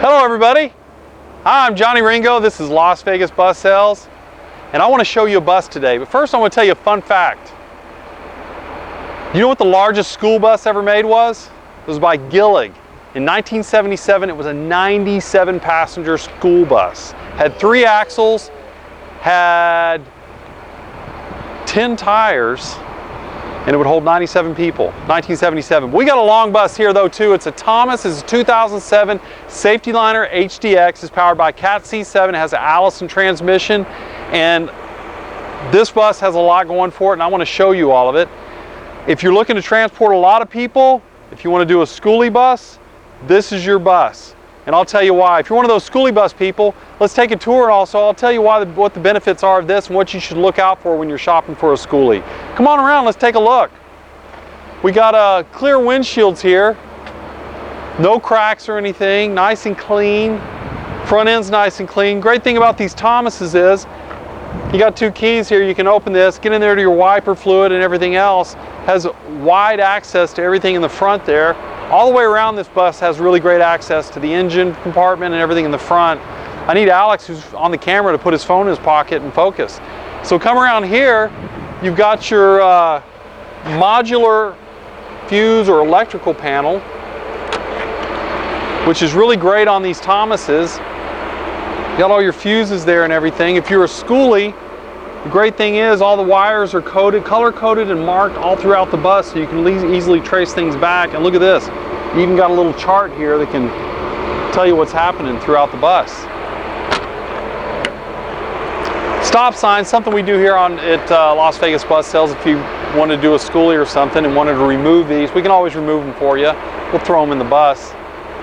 Hello everybody, hi, I'm Johnny Ringo. This is Las Vegas Bus Sales, and I want to show you a bus today. But first I want to tell you a fun fact. You know what the largest school bus ever made was? It was by Gillig. In 1977, it was a 97 passenger school bus. Had 3 axles, had 10 tires, and it would hold 97 people, 1977. We got a long bus here though too. It's a Thomas, it's a 2007 Saf-T-Liner HDX. It's powered by Cat C7, it has an Allison transmission, and this bus has a lot going for it, and I want to show you all of it. If you're looking to transport a lot of people, if you want to do a schoolie bus, this is your bus. And I'll tell you why. If you're one of those schoolie bus people, let's take a tour, and also I'll tell you what the benefits are of this and what you should look out for when you're shopping for a schoolie. Come on around, let's take a look. We got clear windshields here. No cracks or anything, nice and clean. Front end's nice and clean. Great thing about these Thomases is, you got 2 keys here, you can open this, get in there to your wiper fluid and everything else. Has wide access to everything in the front there. All the way around this bus has really great access to the engine compartment and everything in the front. I need Alex, who's on the camera, to put his phone in his pocket and focus. So come around here, you've got your modular fuse or electrical panel, which is really great on these Thomases. You got all your fuses there and everything. If you're a schoolie, the great thing is all the wires are coded, color-coded and marked all throughout the bus, so you can easily trace things back. And look at this, you even got a little chart here that can tell you what's happening throughout the bus. Stop signs, something we do here at Las Vegas Bus Sales. If you want to do a schoolie or something and wanted to remove these, we can always remove them for you. We'll throw them in the bus.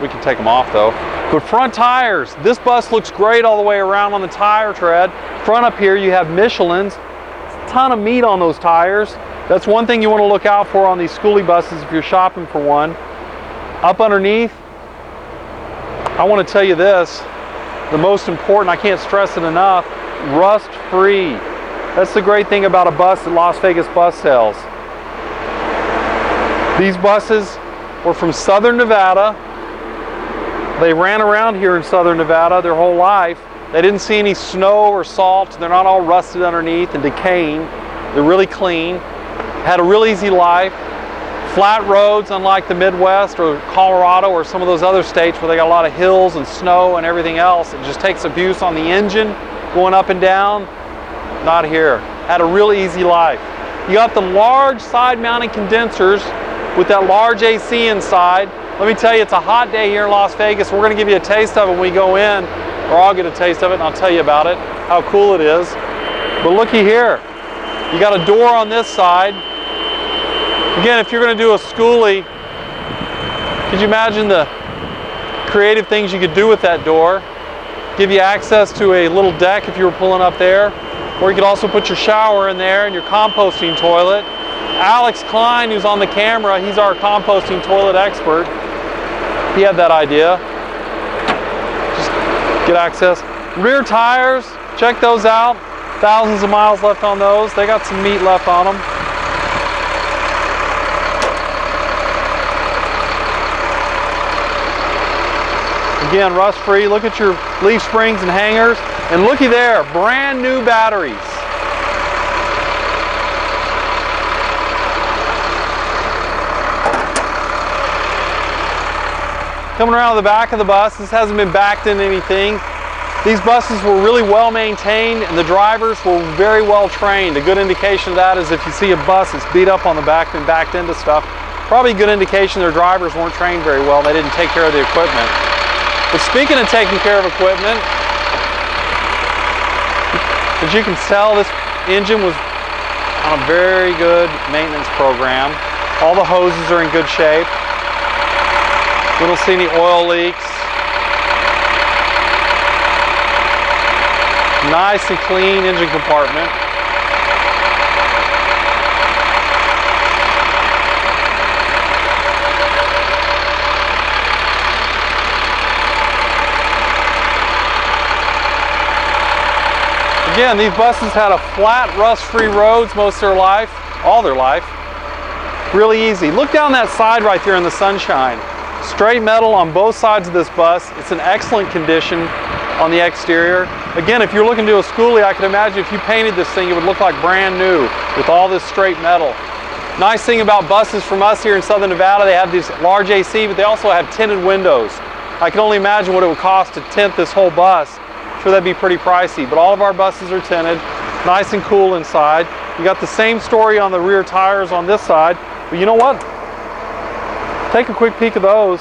We can take them off though. But front tires, this bus looks great all the way around on the tire tread. Front up here you have Michelin's. A ton of meat on those tires. That's one thing you want to look out for on these schoolie buses if you're shopping for one. Up underneath, I want to tell you this, the most important, I can't stress it enough, rust free. That's the great thing about a bus at Las Vegas Bus Sales. These buses were from Southern Nevada. They ran around here in Southern Nevada their whole life. They didn't see any snow or salt. They're not all rusted underneath and decaying. They're really clean. Had a real easy life. Flat roads, unlike the Midwest or Colorado or some of those other states where they got a lot of hills and snow and everything else. It just takes abuse on the engine, going up and down. Not here. Had a real easy life. You got the large side-mounted condensers with that large AC inside. Let me tell you, it's a hot day here in Las Vegas. We're going to give you a taste of it when we go in, or I'll get a taste of it and I'll tell you about it, how cool it is. But looky here, you got a door on this side. Again, if you're going to do a schoolie, could you imagine the creative things you could do with that door? Give you access to a little deck if you were pulling up there, or you could also put your shower in there and your composting toilet. Alex Klein, who's on the camera, he's our composting toilet expert. He had that idea. Just get access. Rear tires, check those out. Thousands of miles left on those. They got some meat left on them. Again, rust free. Look at your leaf springs and hangers. And looky there, brand new batteries. Coming around the back of the bus, this hasn't been backed into anything. These buses were really well maintained and the drivers were very well trained. A good indication of that is if you see a bus that's beat up on the back and backed into stuff, probably a good indication their drivers weren't trained very well. They didn't take care of the equipment. But speaking of taking care of equipment, as you can tell, this engine was on a very good maintenance program. All the hoses are in good shape. We don't see any oil leaks. Nice and clean engine compartment. Again, these buses had a flat, rust-free roads most of their life, all their life. Really easy. Look down that side right there in the sunshine. Straight metal on both sides of this bus. It's in excellent condition on the exterior. Again, if you're looking to do a schoolie, I can imagine if you painted this thing, it would look like brand new with all this straight metal. Nice thing about buses from us here in Southern Nevada, they have these large AC, but they also have tinted windows. I can only imagine what it would cost to tint this whole bus. I'm sure that'd be pretty pricey, but all of our buses are tinted, nice and cool inside. You got the same story on the rear tires on this side, but you know what? Take a quick peek of those.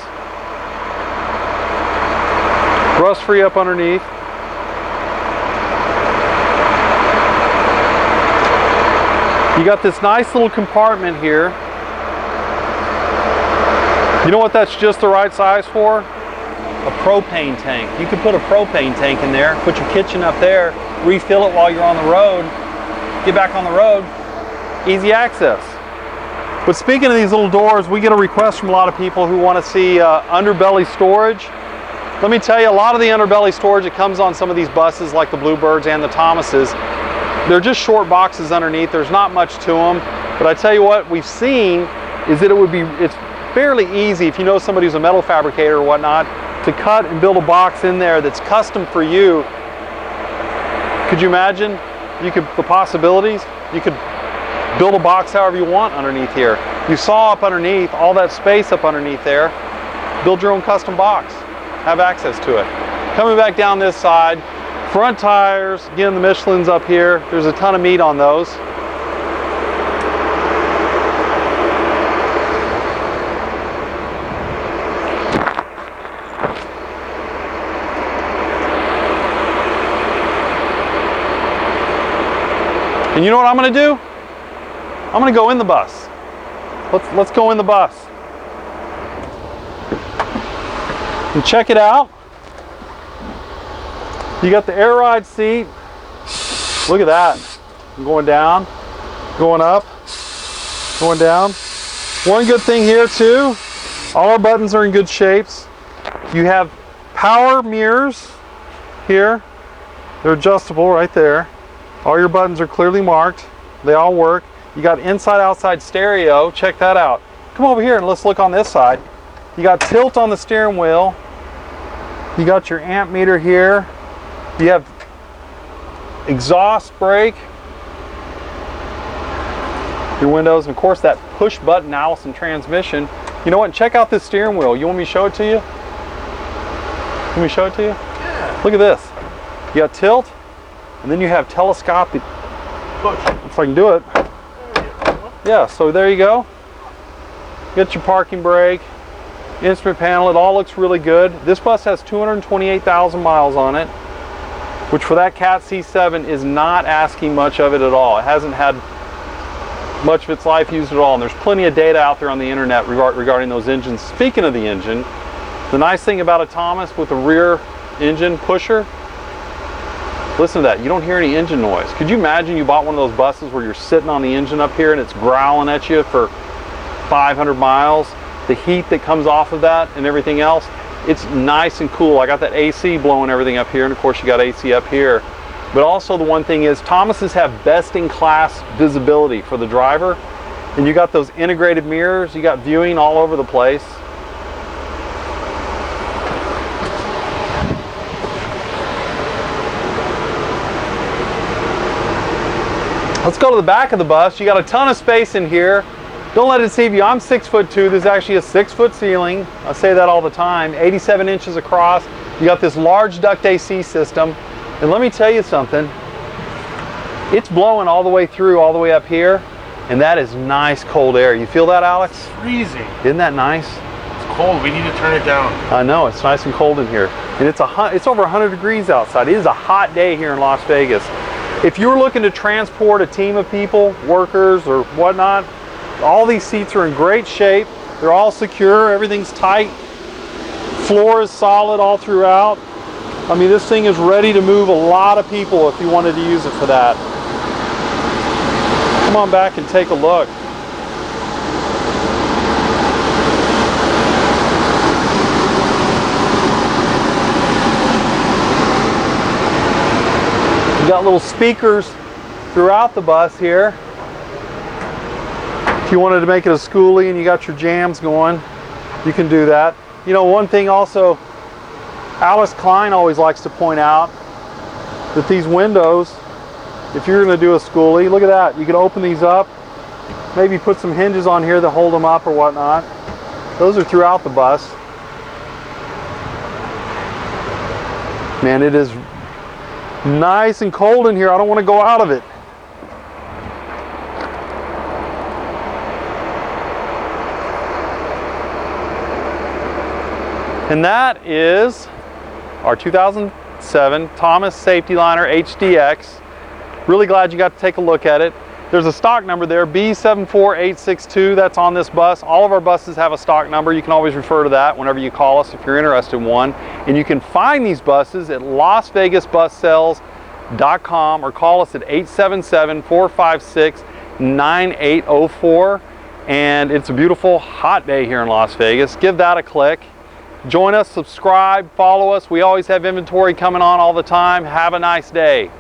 Rust free up underneath. You got this nice little compartment here. You know what that's just the right size for? A propane tank. You can put a propane tank in there, put your kitchen up there, refill it while you're on the road, get back on the road, easy access. But speaking of these little doors, we get a request from a lot of people who want to see underbelly storage. Let me tell you, a lot of the underbelly storage that comes on some of these buses, like the Bluebirds and the Thomases, they're just short boxes underneath. There's not much to them. But I tell you what we've seen is that it's fairly easy, if you know somebody who's a metal fabricator or whatnot, to cut and build a box in there that's custom for you. Could you imagine the possibilities? You could build a box however you want underneath here. You saw up underneath, all that space up underneath there. Build your own custom box. Have access to it. Coming back down this side, front tires, again the Michelin's up here. There's a ton of meat on those. And you know what I'm going to do? I'm going to go in the bus. Let's go in the bus. And check it out. You got the air ride seat. Look at that. I'm going down, going up, going down. One good thing here too, all our buttons are in good shapes. You have power mirrors here. They're adjustable right there. All your buttons are clearly marked. They all work. You got inside-outside stereo. Check that out. Come over here and let's look on this side. You got tilt on the steering wheel. You got your amp meter here. You have exhaust brake. Your windows, and of course that push button Allison transmission. You know what? Check out this steering wheel. You want me to show it to you? Let me show it to you? Yeah. Look at this. You got tilt, and then you have telescopic. If I can do it. Yeah, so there you go. Get your parking brake, instrument panel, it all looks really good. This bus has 228,000 miles on it, which for that Cat C7 is not asking much of it at all. It hasn't had much of its life used at all, and there's plenty of data out there on the internet regarding those engines. Speaking of the engine, the nice thing about a Thomas with a rear engine pusher, listen to that, you don't hear any engine noise. Could you imagine you bought one of those buses where you're sitting on the engine up here and it's growling at you for 500 miles? The heat that comes off of that and everything else, it's nice and cool. I got that AC blowing everything up here, and of course you got AC up here. But also the one thing is, Thomases have best-in-class visibility for the driver, and you got those integrated mirrors, you got viewing all over the place. Let's go to the back of the bus. You got a ton of space in here. Don't let it deceive you. I'm 6'2". This is actually a 6-foot ceiling. I say that all the time. 87 inches across. You got this large duct AC system. And let me tell you something. It's blowing all the way through, all the way up here. And that is nice cold air. You feel that, Alex? It's freezing. Isn't that nice? It's cold. We need to turn it down. I know. It's nice and cold in here. And it's over 100 degrees outside. It is a hot day here in Las Vegas. If you're looking to transport a team of people, workers or whatnot, all these seats are in great shape. They're all secure. Everything's tight. Floor is solid all throughout. I mean, this thing is ready to move a lot of people if you wanted to use it for that. Come on back and take a look. You got little speakers throughout the bus here. If you wanted to make it a schoolie and you got your jams going, you can do that. You know, one thing also, Alice Klein always likes to point out that these windows, if you're going to do a schoolie, look at that. You can open these up, maybe put some hinges on here that hold them up or whatnot. Those are throughout the bus. Man, it is nice and cold in here. I don't want to go out of it. And that is our 2007 Thomas Saf-T-Liner HDX. Really glad you got to take a look at it. There's a stock number there, B74862, that's on this bus. All of our buses have a stock number. You can always refer to that whenever you call us if you're interested in one. And you can find these buses at LasVegasBusSales.com or call us at 877-456-9804. And it's a beautiful, hot day here in Las Vegas. Give that a click. Join us, subscribe, follow us. We always have inventory coming on all the time. Have a nice day.